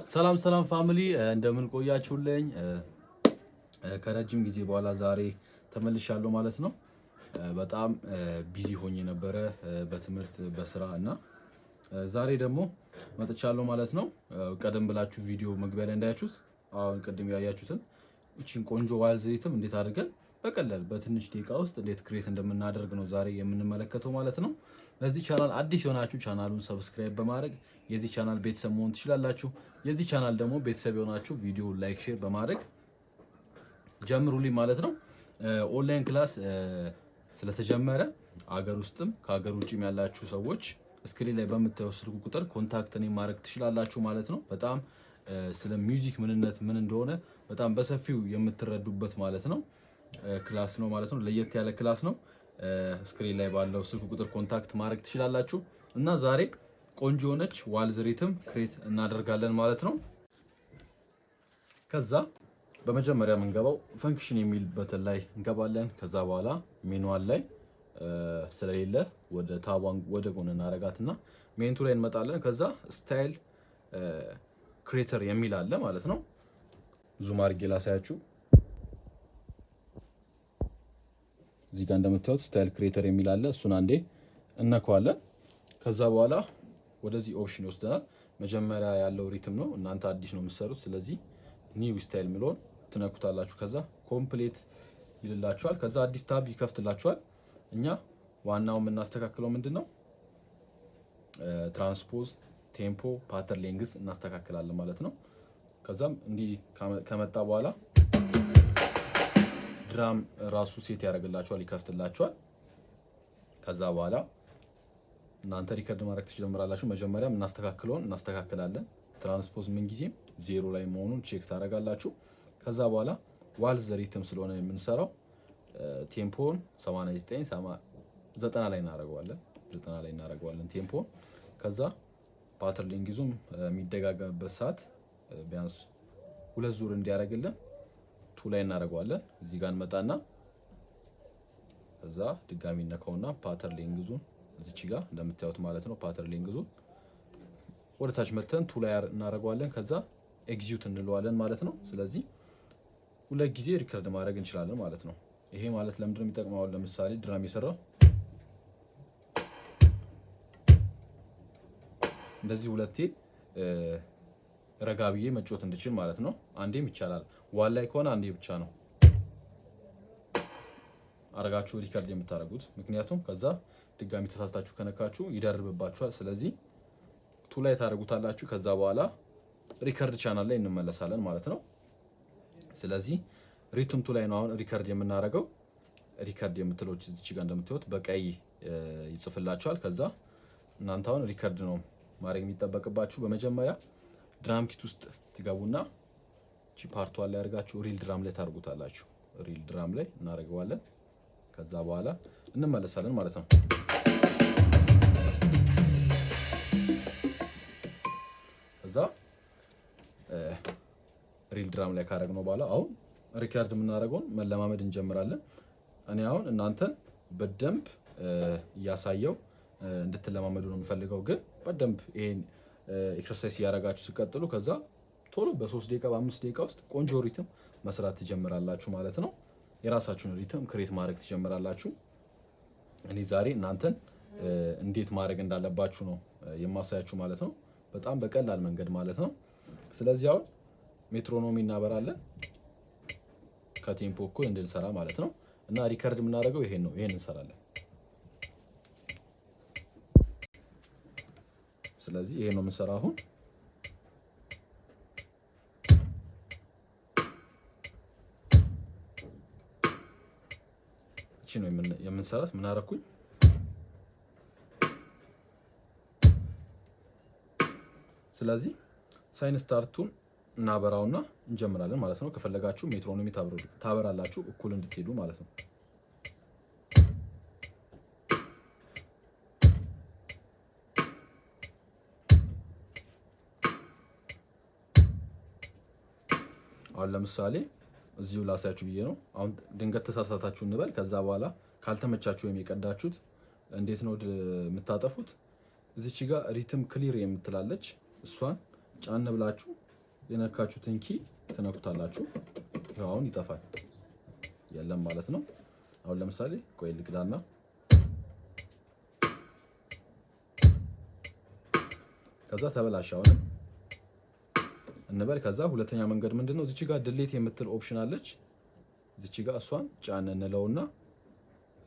ሰላም ሰላም ፋሚሊ እንደምን ቆያችሁልኝ? ከረጅም ጊዜ በኋላ ዛሬ ተመልሻለሁ ማለት ነው። በጣም ቢዚ ሆኜ ነበረ በትምህርት በስራ እና ዛሬ ደግሞ መጥቻለሁ ማለት ነው። ቀደም ብላችሁ ቪዲዮ መግቢያ ላይ እንዳያችሁት አሁን ቅድም ያያችሁትን እቺን ቆንጆ ዋልዝሪትም እንዴት አድርገን በቀላል በትንሽ ደቂቃ ውስጥ እንዴት ክሬት እንደምናደርግ ነው ዛሬ የምንመለከተው ማለት ነው። ለዚህ ቻናል አዲስ የሆናችሁ ቻናሉን ሰብስክራይብ በማድረግ የዚህ ቻናል ቤተሰብ መሆን ትችላላችሁ። የዚህ ቻናል ደግሞ ቤተሰብ የሆናችሁ ቪዲዮ ላይክ ሼር በማድረግ ጀምሩልኝ ማለት ነው። ኦንላይን ክላስ ስለተጀመረ አገር ውስጥም ከሀገር ውጭም ያላችሁ ሰዎች ስክሪን ላይ በምታዩት ስልክ ቁጥር ኮንታክት ማድረግ ትችላላችሁ ማለት ነው። በጣም ስለ ሚውዚክ ምንነት ምን እንደሆነ በጣም በሰፊው የምትረዱበት ማለት ነው ክላስ ነው ማለት ነው። ለየት ያለ ክላስ ነው። ስክሪን ላይ ባለው ስልክ ቁጥር ኮንታክት ማድረግ ትችላላችሁ እና ዛሬ ቆንጆ ሆነች ዋልዝ ሪትም ክሬት እናደርጋለን ማለት ነው። ከዛ በመጀመሪያ የምንገባው ፈንክሽን የሚል በተን ላይ እንገባለን። ከዛ በኋላ ሜኑዋል ላይ ስለሌለ ወደ ታቧን ወደ ጎን እናረጋትና ሜንቱ ላይ እንመጣለን። ከዛ ስታይል ክሬተር የሚል አለ ማለት ነው። ዙም አድርጌ ላሳያችሁ። እዚህ ጋር እንደምታዩት ስታይል ክሬተር የሚል አለ። እሱን አንዴ እነካዋለን። ከዛ በኋላ ወደዚህ ኦፕሽን ይወስደናል። መጀመሪያ ያለው ሪትም ነው፣ እናንተ አዲስ ነው የምትሰሩት። ስለዚህ ኒው ስታይል የሚለውን ትነኩታላችሁ። ከዛ ኮምፕሌት ይልላችኋል። ከዛ አዲስ ታብ ይከፍትላችኋል። እኛ ዋናው የምናስተካክለው ምንድነው ትራንስፖዝ፣ ቴምፖ፣ ፓተርን ሌንግዝ እናስተካክላለን ማለት ነው። ከዛም እንዲህ ከመጣ በኋላ ድራም ራሱ ሴት ያደርግላችኋል፣ ይከፍትላችኋል። ከዛ በኋላ እናንተ ሪከርድ ማድረግ ትጀምራላችሁ። መጀመሪያ እናስተካክለውን እናስተካክላለን። ትራንስፖዝ ምን ጊዜም ዜሮ ላይ መሆኑን ቼክ ታደርጋላችሁ። ከዛ በኋላ ዋልዝ ሪትም ስለሆነ የምንሰራው ቴምፖን 89 90 ላይ እናደርገዋለን። 90 ላይ እናደርገዋለን ቴምፖን። ከዛ ፓተርን ሌንግዙም የሚደጋገምበት ሰዓት ቢያንስ 2 ዙር እንዲያደርግልን 2 ላይ እናደርገዋለን። እዚህ ጋር እንመጣና ከዛ ድጋሚ ነካውና ፓተርን ሌንግዙን እዚች ጋር እንደምታዩት ማለት ነው። ፓተርን ሌንግዙን ወደ ታች መተን 2 ላይ እናደርገዋለን። ከዛ ኤግዚኪዩት እንለዋለን ማለት ነው። ስለዚህ 2 ጊዜ ሪከርድ ማድረግ እንችላለን ማለት ነው። ይሄ ማለት ለምንድነው የሚጠቅመው? ለምሳሌ ድራም የሰራው እንደዚህ 2ቴ ረጋ ብዬ መጫወት እንድችል ማለት ነው። አንዴም ይቻላል። ዋን ላይ ከሆነ አንዴ ብቻ ነው አረጋችሁ ሪከርድ የምታደርጉት። ምክንያቱም ከዛ ድጋሚ ተሳስታችሁ ከነካችሁ ይደርብባችኋል። ስለዚህ 2 ላይ ታደርጉታላችሁ። ከዛ በኋላ ሪከርድ ቻናል ላይ እንመለሳለን ማለት ነው። ስለዚህ ሪትም 2 ላይ ነው አሁን ሪከርድ የምናደርገው። ሪከርድ የምትሎች እዚች ጋር እንደምታዩት በቀይ ይጽፍላችኋል። ከዛ እናንተ አሁን ሪከርድ ነው ማድረግ የሚጠበቅባችሁ። በመጀመሪያ ድራም ኪት ውስጥ ትገቡና እቺ ፓርቷ ላይ አድርጋችሁ ሪል ድራም ላይ ታርጉታላችሁ። ሪል ድራም ላይ እናደርገዋለን። ከዛ በኋላ እንመለሳለን ማለት ነው። ከዛ ሪል ድራም ላይ ካደረግነው በኋላ አሁን ሪከርድ የምናደርገውን መለማመድ እንጀምራለን። እኔ አሁን እናንተን በደንብ እያሳየው እንድትለማመዱ ነው የምፈልገው። ግን በደንብ ይሄን ኤክሰርሳይዝ እያደረጋችሁ ሲቀጥሉ ከዛ ቶሎ በ3 ደቂቃ በ5 ደቂቃ ውስጥ ቆንጆ ሪትም መስራት ትጀምራላችሁ ማለት ነው። የራሳችሁን ሪትም ክሬት ማድረግ ትጀምራላችሁ። እኔ ዛሬ እናንተን እንዴት ማድረግ እንዳለባችሁ ነው የማሳያችሁ ማለት ነው። በጣም በቀላል መንገድ ማለት ነው። ስለዚህ አሁን ሜትሮኖሚ እናበራለን ከቴምፖ እኩል እንድንሰራ ማለት ነው። እና ሪከርድ የምናደርገው ይሄን ነው። ይሄን እንሰራለን። ስለዚህ ይሄን ነው የምንሰራው አሁን። እቺ ነው የምንሰራት። ምን አደረኩኝ? ስለዚህ ሳይን ስታርቱን እናበራውና እንጀምራለን ማለት ነው። ከፈለጋችሁ ሜትሮኖሚ ታበራላችሁ እኩል እንድትሄዱ ማለት ነው። አሁን ለምሳሌ እዚሁ ላሳያችሁ ብዬ ነው። አሁን ድንገት ተሳሳታችሁ እንበል። ከዛ በኋላ ካልተመቻችሁ ወይም የቀዳችሁት እንዴት ነው የምታጠፉት? እዚች ጋር ሪትም ክሊር የምትላለች እሷን ጫን ብላችሁ የነካችሁትን ኪ ትነኩታላችሁ። ይሄው አሁን ይጠፋል የለም ማለት ነው። አሁን ለምሳሌ ቆይ ልግዳና ከዛ ተበላሽ አሁን እንበል። ከዛ ሁለተኛ መንገድ ምንድነው? እዚች ጋር ድሌት የምትል ኦፕሽን አለች። እዚች ጋር እሷን ጫን እንለውና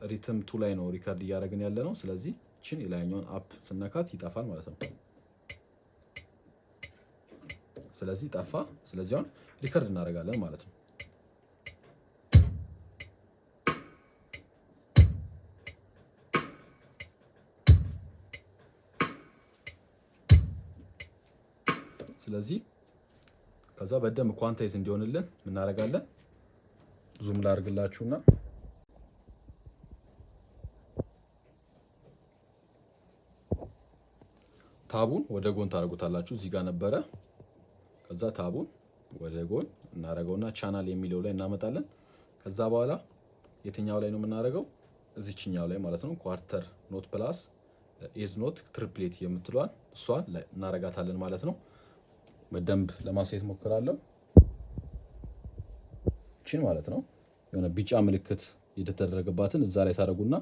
ሪትም ቱ ላይ ነው ሪከርድ እያደረግን ያለ ነው። ስለዚህ እቺን የላይኛውን አፕ ስነካት ይጠፋል ማለት ነው። ስለዚህ ጠፋ። ስለዚህ አሁን ሪከርድ እናደርጋለን ማለት ነው። ስለዚህ ከዛ በደንብ ኳንታይዝ እንዲሆንልን ምን እናደርጋለን? ዙም ላድርግላችሁና ታቡን ወደ ጎን ታደርጉታላችሁ። እዚህ ጋር ነበረ። ከዛ ታቡን ወደ ጎን እናደርገውና ቻናል የሚለው ላይ እናመጣለን። ከዛ በኋላ የትኛው ላይ ነው የምናደርገው? እዚችኛው ላይ ማለት ነው። ኳርተር ኖት ፕላስ ኤዝ ኖት ትሪፕሌት የምትሏን እሷን እናረጋታለን ማለት ነው። በደንብ ለማሳየት ሞክራለሁ። እቺን ማለት ነው የሆነ ቢጫ ምልክት የተደረገባትን እዛ ላይ ታደርጉና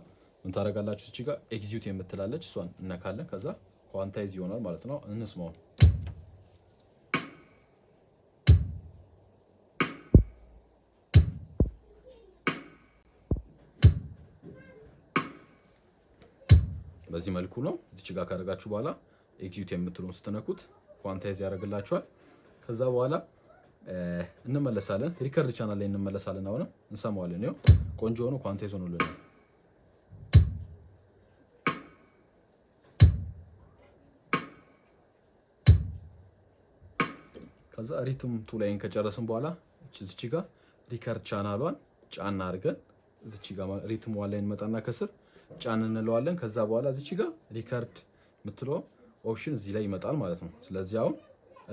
ምን ታደርጋላችሁ? እቺ ጋር ኤግዚት የምትላለች እሷን እነካለን። ከዛ ኳንታይዝ ይሆናል ማለት ነው። እንስማው። በዚህ መልኩ ነው። እዚች ጋር ካደረጋችሁ በኋላ ኤግዚት የምትሉን ስትነኩት ኳንታይዝ ያደርግላችኋል። ከዛ በኋላ እንመለሳለን። ሪከርድ ቻናል ላይ እንመለሳለን። አሁንም እንሰማዋለን። ይኸው ቆንጆ ሆኖ ኳንታይዝ ሆኖልናል። ከዛ ሪትም ቱ ላይን ከጨረስን በኋላ እዚች ጋር ሪከርድ ቻናሏን ጫና አድርገን እዚች ጋር ሪትም ዋን ላይ እንመጣና ከስር ጫን እንለዋለን። ከዛ በኋላ እዚች ጋር ሪከርድ የምትለው ኦፕሽን እዚህ ላይ ይመጣል ማለት ነው። ስለዚህ አሁን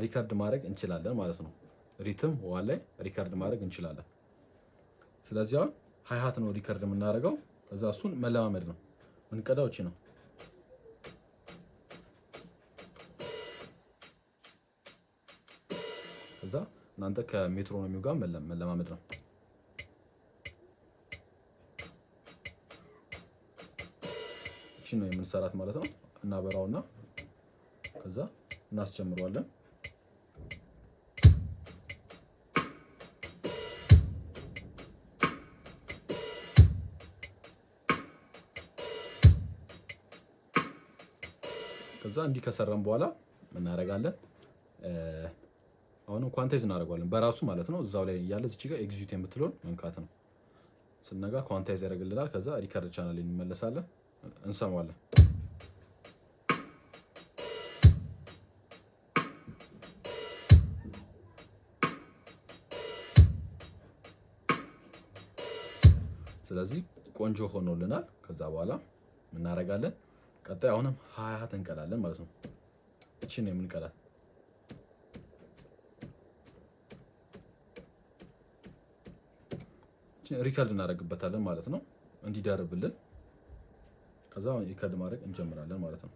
ሪከርድ ማድረግ እንችላለን ማለት ነው። ሪትም ዋን ላይ ሪከርድ ማድረግ እንችላለን። ስለዚህ አሁን ሃይሃት ነው ሪከርድ የምናደርገው። ከዛ እሱን መለማመድ ነው። ምንቀዳው እቺ ነው። ከዛ እናንተ ከሜትሮኖሚው ጋር መለማመድ ነው። እቺ ነው የምንሰራት ማለት ነው። እናበራውና ከዛ እናስጀምረዋለን። ከዛ እንዲህ ከሰራን በኋላ ምን እናደርጋለን? አሁንም ኳንታይዝ እናደርጋለን በራሱ ማለት ነው። እዛው ላይ ያለ እዚህ ጋር ኤግዚት የምትለውን መንካት ነው። ስነጋ ኳንታይዝ ያደርግልናል። ከዛ ሪከርድ ቻናል ላይ እንመለሳለን፣ እንሰማዋለን። ስለዚህ ቆንጆ ሆኖልናል። ከዛ በኋላ ምን እናደርጋለን? ቀጣይ አሁንም ሃይሃት እንቀዳለን ማለት ነው። እቺ ነው የምንቀዳት። እቺ ሪከርድ እናደርግበታለን ማለት ነው እንዲደርብልን። ከዛ ሪከርድ ማድረግ እንጀምራለን ማለት ነው።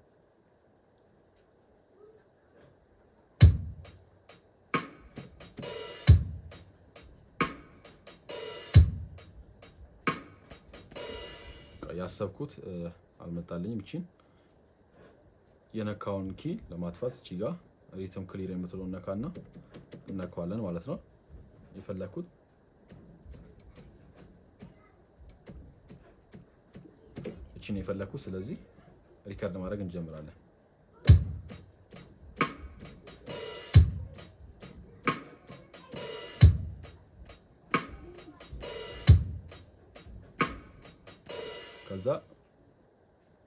ያሰብኩት አልመጣልኝም። እቺን የነካውን ኪ ለማጥፋት እቺ ጋር ሪትም ክሊር የምትለው ነካና እነካዋለን ማለት ነው። የፈለኩት እቺን የፈለኩት። ስለዚህ ሪከርድ ማድረግ እንጀምራለን። ከዛ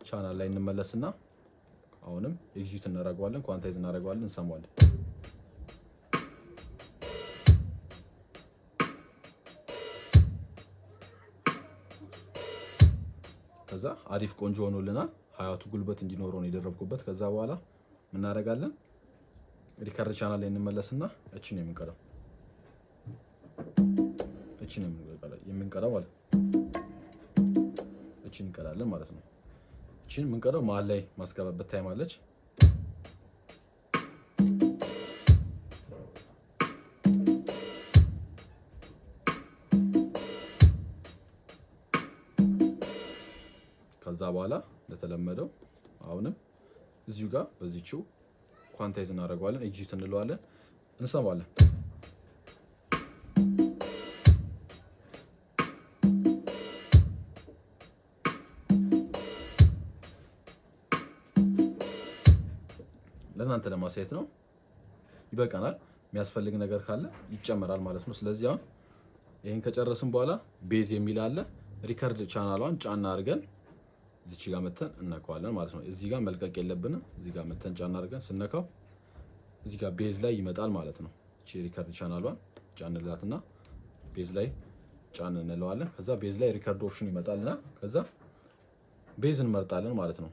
ቻናል ላይ እንመለስና አሁንም ኤግዚት እናደርገዋለን፣ ኳንታይዝ እናደርገዋለን፣ እንሰማዋለን። ከዛ አሪፍ ቆንጆ ሆኖልናል። ሃያቱ ጉልበት እንዲኖረው ነው የደረብኩበት። ከዛ በኋላ ምን እናደርጋለን? ሪከርድ ቻናል ላይ እንመለስና እቺ ነው የምንቀዳው። እቺ ነው የምንቀዳው ማለት ነው። እቺን እንቀዳለን ማለት ነው። እቺን የምንቀዳው መሀል ላይ ማስገባበት ታይም አለች። ከዛ በኋላ እንደተለመደው አሁንም እዚሁ ጋር በዚህው ኳንታይዝ እናደርገዋለን፣ ኤግዚት እንለዋለን፣ እንሰማዋለን። ለእናንተ ለማሳየት ነው። ይበቃናል። የሚያስፈልግ ነገር ካለ ይጨመራል ማለት ነው። ስለዚህ አሁን ይሄን ከጨረስን በኋላ ቤዝ የሚል አለ። ሪከርድ ቻናሏን ጫና አድርገን እዚች ጋር መተን እነካዋለን ማለት ነው። እዚህ ጋር መልቀቅ የለብንም። እዚህ ጋር መተን ጫና አድርገን ስነካው እዚህ ጋር ቤዝ ላይ ይመጣል ማለት ነው። እቺ ሪከርድ ቻናሏን ጫን እንላትና ቤዝ ላይ ጫን እንለዋለን። ከዛ ቤዝ ላይ ሪከርድ ኦፕሽን ይመጣልና ከዛ ቤዝ እንመርጣለን ማለት ነው።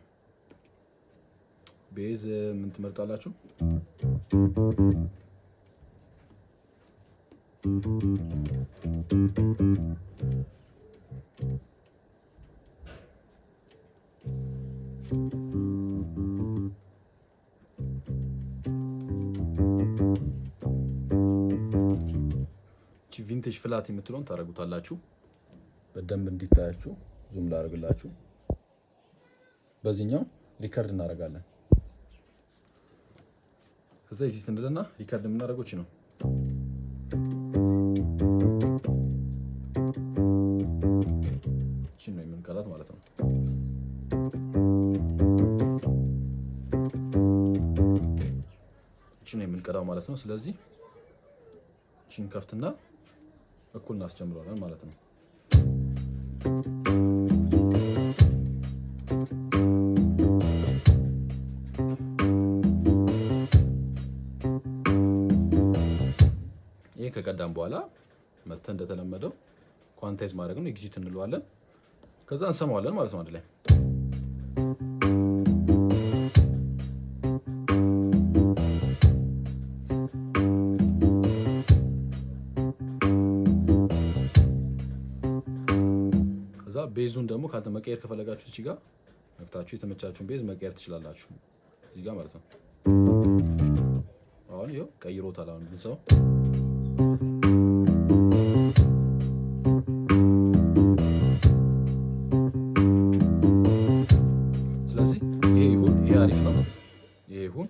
ቤዝ ምን ትመርጣላችሁ? ቪንቴጅ ፍላት የምትለውን ታደርጉታላችሁ። በደንብ እንዲታያችሁ ዙም ላደርግላችሁ። በዚህኛው ሪከርድ እናደርጋለን። ከዛ ኤግዚት እንልና ሪከርድ የምናደርገው እቺ ነው። እቺ ነው የምንቀላት ማለት ነው። እቺ ነው የምንቀላው ማለት ነው። ስለዚህ እቺን ከፍትና እኩል እናስጀምረዋለን ማለት ነው። ይሄ ከቀዳም በኋላ መተን እንደተለመደው ኳንታይዝ ማድረግ ነው። ኤግዚት እንለዋለን። ከዛ እንሰማዋለን ማለት ነው አንድ ላይ። ከዛ ቤዙን ደግሞ ካልተ መቀየር ከፈለጋችሁ እዚህ ጋር መክታችሁ የተመቻችሁን ቤዝ መቀየር ትችላላችሁ እዚህ ጋር ማለት ነው። አሁን ይኸው ቀይሮታል። አሁን ብንሰው ስለዚህ ይሄ አሪፍ ነው። ይሄ ይሁን።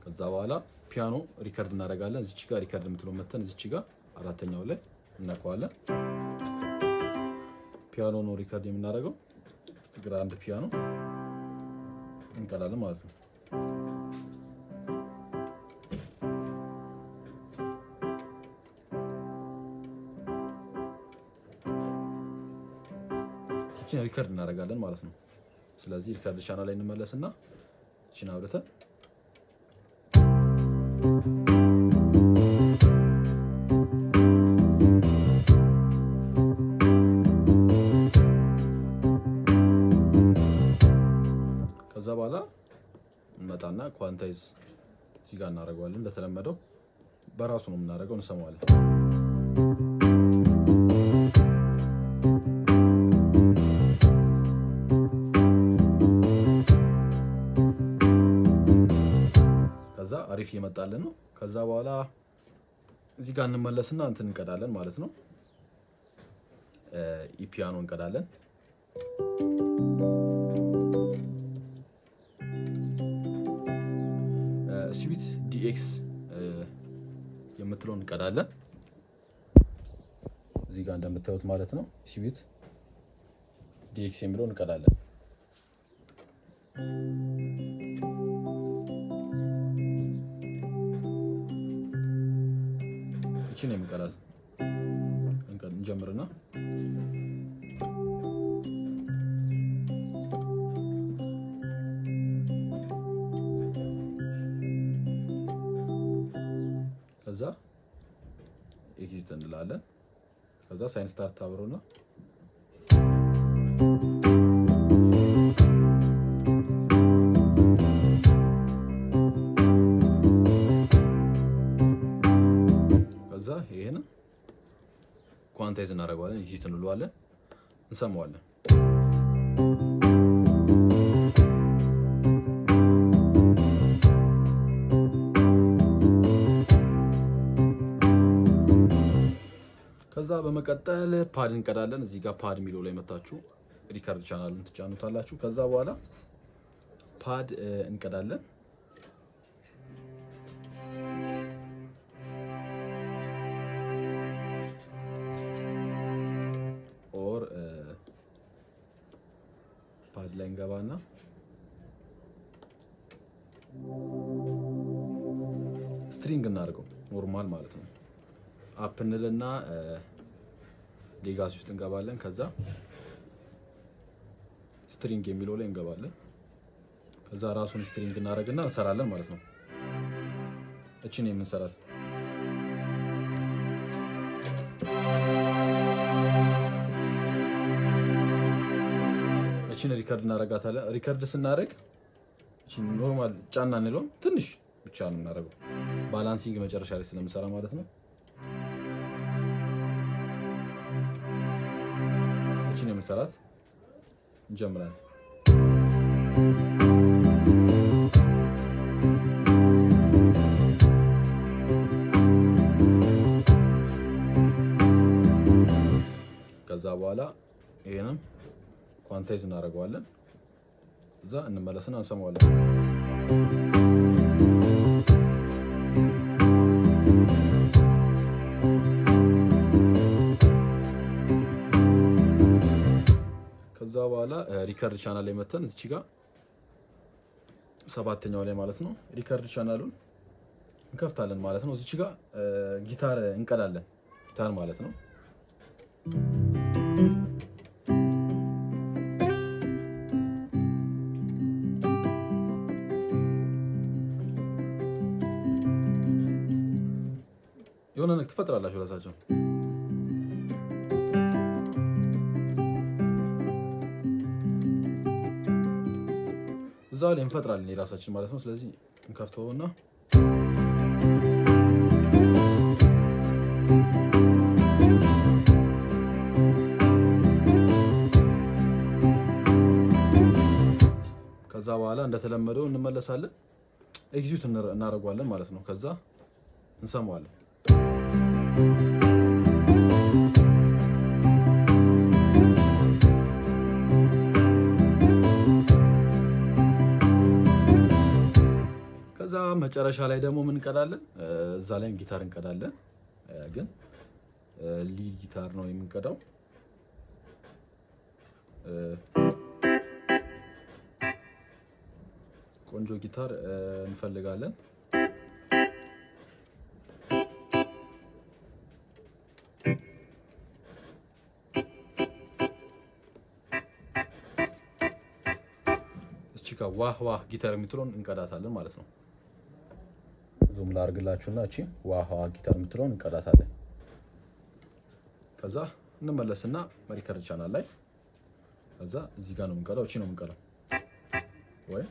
ከዛ በኋላ ፒያኖ ሪከርድ እናደርጋለን። እዚች ጋር ሪከርድ የምትለው መተን እዚች ጋር አራተኛው ላይ እናቀዋለን። ፒያኖ ነው ሪከርድ የምናደርገው። ግራንድ ፒያኖ እንቀላለን ማለት ነው። ሪከርድ እናደርጋለን ማለት ነው። ስለዚህ ሪከርድ ቻናል ላይ እንመለስና እቺን አብረተን ከዛ በኋላ እንመጣና ኳንታይዝ እዚህ ጋር እናደርገዋለን። እንደተለመደው በራሱ ነው የምናደርገው፣ እንሰማዋለን። ከዛ አሪፍ እየመጣልን ነው። ከዛ በኋላ እዚህ ጋር እንመለስና እንትን እንቀዳለን ማለት ነው። ኢፒያኖ እንቀዳለን። ስዊት ዲኤክስ የምትለውን እንቀዳለን እዚህ ጋር እንደምታዩት ማለት ነው። ስዊት ዲኤክስ የሚለውን እንቀዳለን። እቺን የምንቀዳት እንጀምርና ከዛ ኤግዚት እንላለን። ከዛ ሳይን ስታርት አብሮና ከዛ ይሄን ኳንታይዝ እናደርገዋለን። ኤግዚት እንለዋለን፣ እንሰማዋለን። ከዛ በመቀጠል ፓድ እንቀዳለን። እዚህ ጋር ፓድ የሚለው ላይ መታችሁ ሪከርድ ቻናሉን ትጫኑታላችሁ። ከዛ በኋላ ፓድ እንቀዳለን። ኦር ፓድ ላይ እንገባና ስትሪንግ እናድርገው ኖርማል ማለት ነው። አፕ እንልና ሌጋሲ ውስጥ እንገባለን። ከዛ ስትሪንግ የሚለው ላይ እንገባለን። ከዛ ራሱን ስትሪንግ እናደርግና እንሰራለን ማለት ነው። እቺን የምንሰራት እቺን ሪከርድ እናደርጋታለን። ሪከርድ ስናደርግ እቺን ኖርማል ጫና እንለውም ትንሽ ብቻ ነው የምናደርገው፣ ባላንሲንግ መጨረሻ ላይ ስለምሰራ ማለት ነው። እቺን የምንሰራት እንጀምራለን። ከዛ በኋላ ይሄንም ኳንታይዝ እናደርገዋለን። እዛ እንመለስና እንሰማዋለን። ከዛ በኋላ ሪከርድ ቻናል ላይ መተን እዚህ ጋር ሰባተኛው ላይ ማለት ነው ሪከርድ ቻናሉን እንከፍታለን ማለት ነው። እዚህ ጋር ጊታር እንቀዳለን። ጊታር ማለት ነው። የሆነ ነገር ትፈጥራላችሁ ራሳችሁ። እዛው ላይ እንፈጥራለን የራሳችን ማለት ነው። ስለዚህ እንከፍተውና ከዛ በኋላ እንደተለመደው እንመለሳለን። ኤግዚት እናደርገዋለን ማለት ነው። ከዛ እንሰማዋለን። ከዛ መጨረሻ ላይ ደግሞ ምን እንቀዳለን? እዛ ላይ ጊታር እንቀዳለን። ግን ሊድ ጊታር ነው የምንቀዳው። ቆንጆ ጊታር እንፈልጋለን። እስቺካ ዋህ ዋህ ጊታር የምትለውን እንቀዳታለን ማለት ነው። ዙም ላርግላችሁና እቺ ዋህ ዋህ ጊታር የምትለውን እንቀዳታለን። ከዛ እንመለስና ሪከርድ ቻናል ላይ ከዛ እዚህ ጋር ነው የምንቀዳው። እቺ ነው የምንቀዳው ወይ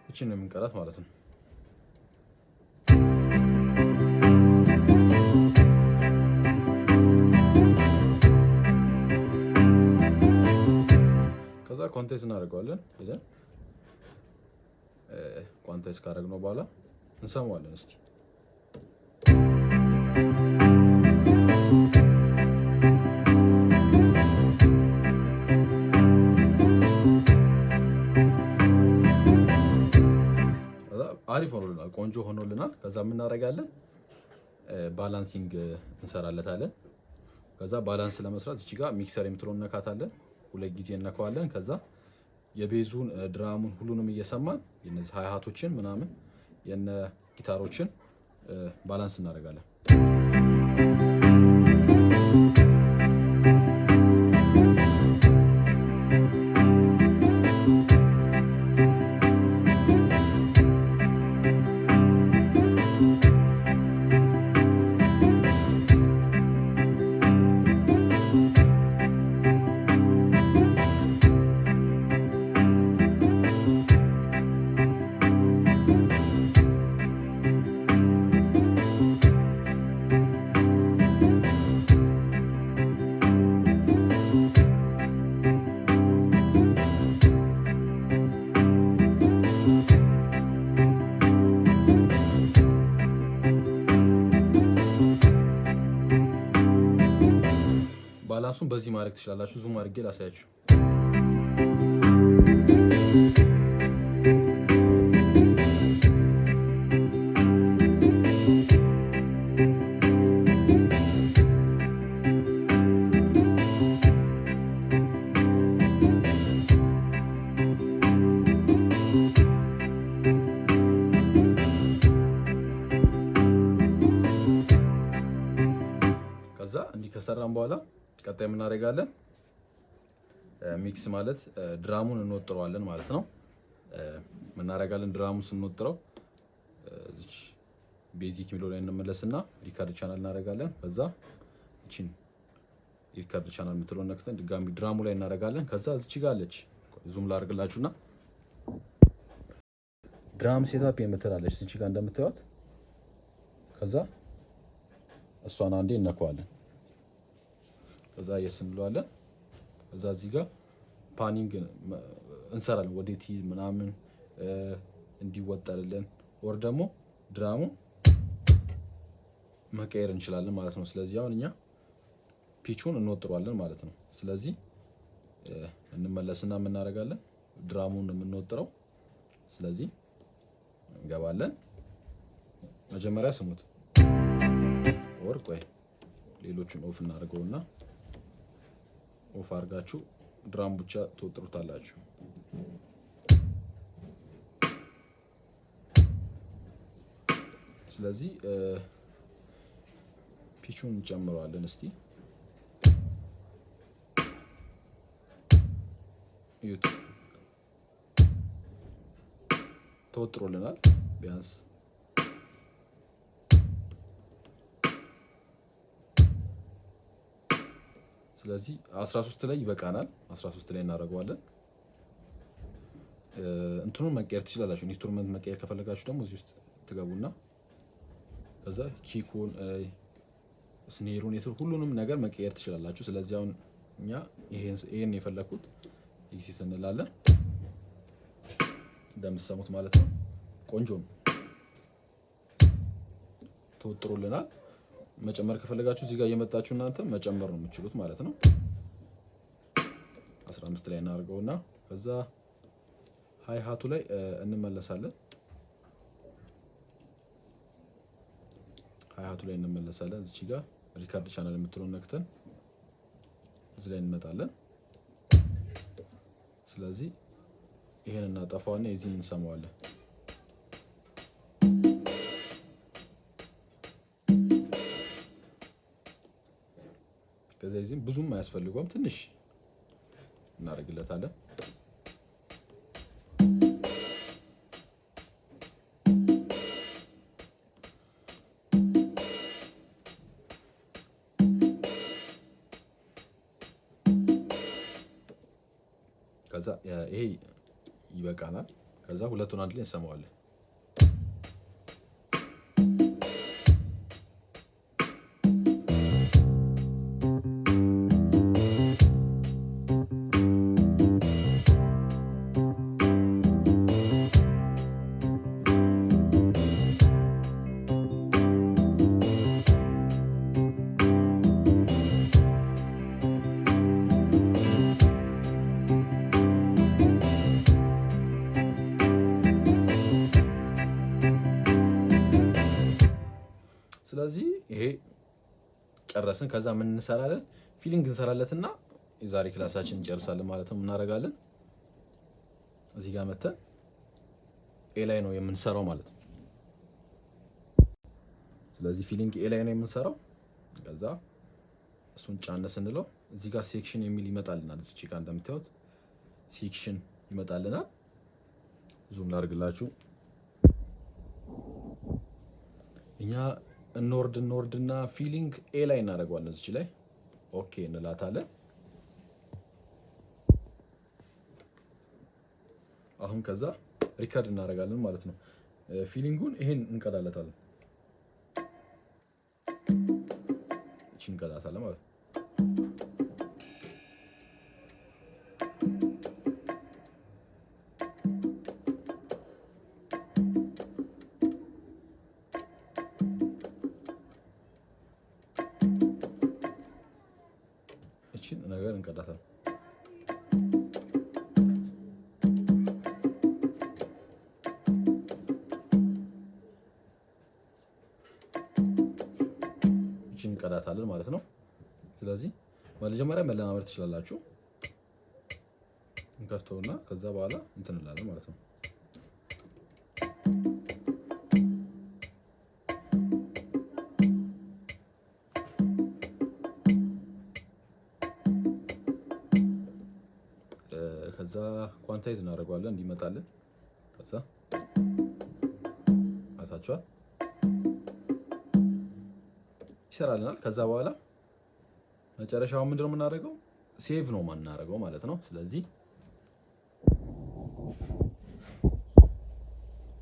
እቺ ነው የምንቀዳት ማለት ነው። ኳንታይዝ እናደርገዋለን። ሄደን ኳንታይዝ ካደረግነው በኋላ እንሰማዋለን። እስቲ አሪፍ ሆኖልናል፣ ቆንጆ ሆኖልናል። ከዛ ምን እናደርጋለን? ባላንሲንግ እንሰራለታለን። ከዛ ባላንስ ለመስራት እዚህ ጋር ሚክሰር የምትለውን ነካታለን። ሁለት ጊዜ እነካዋለን። ከዛ የቤዙን ድራሙን ሁሉንም እየሰማን የነዚህ ሃይሃቶችን ምናምን የነ ጊታሮችን ባላንስ እናደርጋለን። ከፈለጋችሁ በዚህ ማድረግ ትችላላችሁ። ዙም አድርጌ ላሳያችሁ። ከዛ እንዲህ ከሰራን በኋላ ቀጣይ ምን እናደርጋለን? ሚክስ ማለት ድራሙን እንወጥረዋለን ማለት ነው። ምን እናደርጋለን? ድራሙን ስንወጥረው እዚህ ቤዚክ ሚለው ላይ እንመለስና ሪካርድ ቻናል እናደርጋለን። ከዛ እቺን ሪካርድ ቻናል የምትለውን ነክተን ድጋሚ ድራሙ ላይ እናደርጋለን። ከዛ እዚች ጋር አለች፣ ዙም ላድርግላችሁና ድራም ሴታፕ የምትላለች እዚች ጋር እንደምታዩት። ከዛ እሷን አንዴ እነካዋለን። ከዛ የስ እንለዋለን። ከዛ እዚህ ጋር ፓኒንግ እንሰራለን፣ ወዴት ምናምን እንዲወጣልን ወር ደግሞ ድራሙ መቀየር እንችላለን ማለት ነው። ስለዚህ አሁን እኛ ፒቹን እንወጥረዋለን ማለት ነው። ስለዚህ እንመለስና ምን እናደርጋለን? ድራሙን የምንወጥረው። ስለዚህ እንገባለን። መጀመሪያ ስሙት ወር ቆይ ሌሎቹን ኦፍ እናደርገውና ኦፍ አድርጋችሁ ድራም ብቻ ትወጥሩታላችሁ። ስለዚህ ፒቹን እንጨምረዋለን። እስቲ ዩት ተወጥሮልናል ቢያንስ ስለዚህ 13 ላይ ይበቃናል። 13 ላይ እናደርገዋለን። እንትኑን መቀየር ትችላላችሁ። ኢንስትሩመንት መቀየር ከፈለጋችሁ ደግሞ እዚህ ውስጥ ትገቡና ከዛ ኪኩን፣ ስኔሩን፣ ሁሉንም ነገር መቀየር ትችላላችሁ። ስለዚህ አሁን እኛ ይሄን የፈለኩት ኤግዚት እንላለን። እንደምትሰሙት ማለት ነው። ቆንጆ ነው፣ ተወጥሮልናል። መጨመር ከፈለጋችሁ እዚህ ጋር እየመጣችሁ እናንተ መጨመር ነው የምትችሉት ማለት ነው። 15 ላይ እናደርገውና ከዛ ሃይ ሃቱ ላይ እንመለሳለን። ሃይ ሃቱ ላይ እንመለሳለን። እዚህ ጋር ሪካርድ ቻናል የምትለውን ነክተን እዚህ ላይ እንመጣለን። ስለዚህ ይሄን እናጠፋውና የዚህን እንሰማዋለን። ከዛ እዚህም ብዙም አያስፈልገውም፣ ትንሽ እናደርግለታለን። ከዛ ይሄ ይበቃናል። ከዛ ሁለቱን አንድ ላይ እንሰማዋለን። ስለዚህ ይሄ ጨረስን። ከዛ ምን እንሰራለን? ፊሊንግ እንሰራለትና የዛሬ ክላሳችን እንጨርሳለን ማለት ነው። እናደርጋለን እዚህ ጋር መተን ኤ ላይ ነው የምንሰራው ማለት ነው። ስለዚህ ፊሊንግ ኤ ላይ ነው የምንሰራው። ከዛ እሱን ጫነ ስንለው እዚህ ጋር ሴክሽን የሚል ይመጣልናል። እዚህ ጋር እንደምታዩት ሴክሽን ይመጣልናል። ዙም ላድርግላችሁ። እኛ እንወርድና ፊሊንግ ኤ ላይ እናደርገዋለን። እዚህ ላይ ኦኬ እንላታለን። አሁን ከዛ ሪከርድ እናደርጋለን ማለት ነው። ፊሊንጉን ይሄን እንቀዳለታለን። እቺ እንቀዳታለን ማለት ነው። እቺን ነገር እንቀዳታለን። እቺን እንቀዳታለን ማለት ነው። ስለዚህ መጀመሪያ መለማመድ ትችላላችሁ። እንከፍተውና ከዛ በኋላ እንትን እንላለን ማለት ነው። ከዛ ኳንታይዝ እናደርገዋለን እንዲመጣልን። ከዛ አታችኋል ይሰራልናል። ከዛ በኋላ መጨረሻው ምንድነው የምናደርገው? ሴቭ ነው የምናደርገው ማለት ነው። ስለዚህ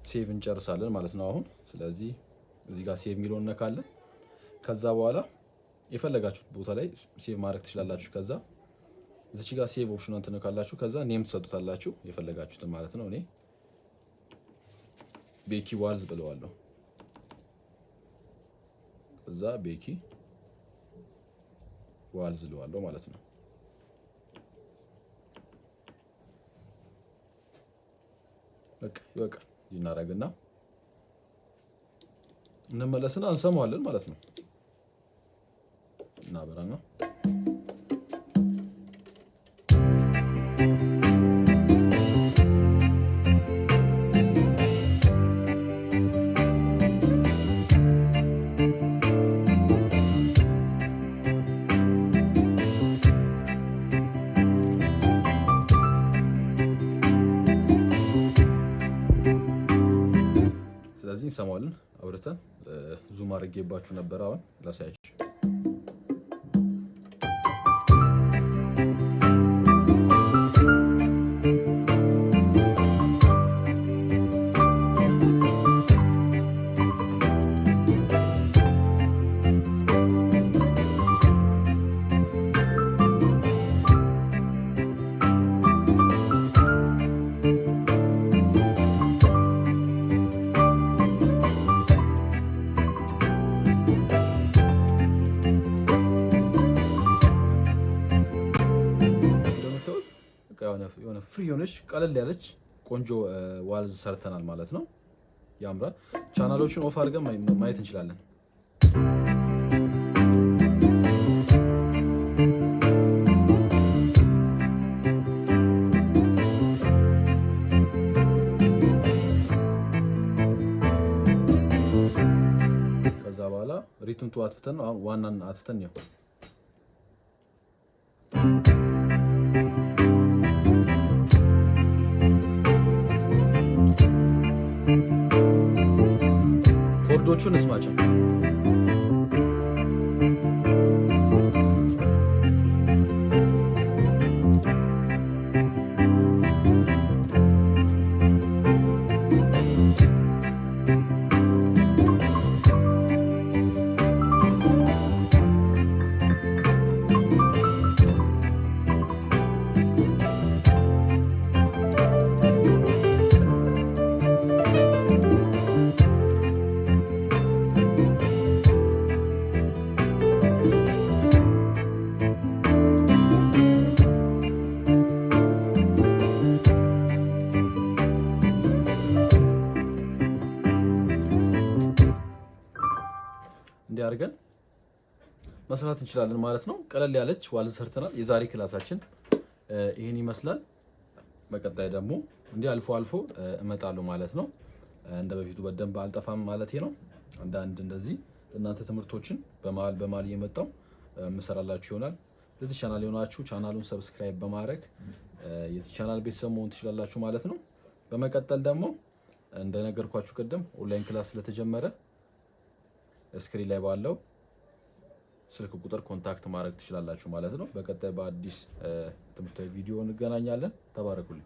ሴቭ እንጨርሳለን ማለት ነው አሁን። ስለዚህ እዚህ ጋር ሴቭ የሚለውን እነካለን። ከዛ በኋላ የፈለጋችሁት ቦታ ላይ ሴቭ ማድረግ ትችላላችሁ። ከዛ እዚች ጋር ሴቭ ኦፕሽኑን ትነካላችሁ። ከዛ ኔም ትሰጡታላችሁ የፈለጋችሁትን ማለት ነው። እኔ ቤኪ ዋልዝ ብለዋለሁ። ከዛ ቤኪ ዋልዝ ብለዋለሁ ማለት ነው። በቃ ይናረግና እንመለስና እንሰማዋለን ማለት ነው። እናበራና እንሰማዋለን አብረተን ዙም አድርጌባችሁ ነበር። አሁን ላሳያችሁ። የሆነ ፍሪ የሆነች ቀለል ያለች ቆንጆ ዋልዝ ሰርተናል ማለት ነው። ያምራል። ቻናሎችን ኦፍ አድርገን ማየት እንችላለን። ከዛ በኋላ ሪትምቱ አጥፍተን ነው ዋናን አጥፍተን ነው ኮርዶቹን እስማቸው። እንዲያርገን መስራት እንችላለን ማለት ነው። ቀለል ያለች ዋልዝ ሰርተናል። የዛሬ ክላሳችን ይሄን ይመስላል። በቀጣይ ደግሞ እንዲህ አልፎ አልፎ እመጣለሁ ማለት ነው። እንደ በፊቱ በደንብ አልጠፋም ማለት ነው። አንዳንድ እንደዚህ እናንተ ትምህርቶችን በመሃል እየመጣው ምሰራላችሁ ይሆናል። ለዚህ ቻናል የሆናችሁ ቻናሉን ሰብስክራይብ በማድረግ የዚህ ቻናል ቤተሰብ መሆን ትችላላችሁ ማለት ነው። በመቀጠል ደግሞ እንደነገርኳችሁ ቅድም ኦንላይን ክላስ ስለተጀመረ ስክሪን ላይ ባለው ስልክ ቁጥር ኮንታክት ማድረግ ትችላላችሁ ማለት ነው። በቀጣይ በአዲስ ትምህርታዊ ቪዲዮ እንገናኛለን። ተባረኩልኝ።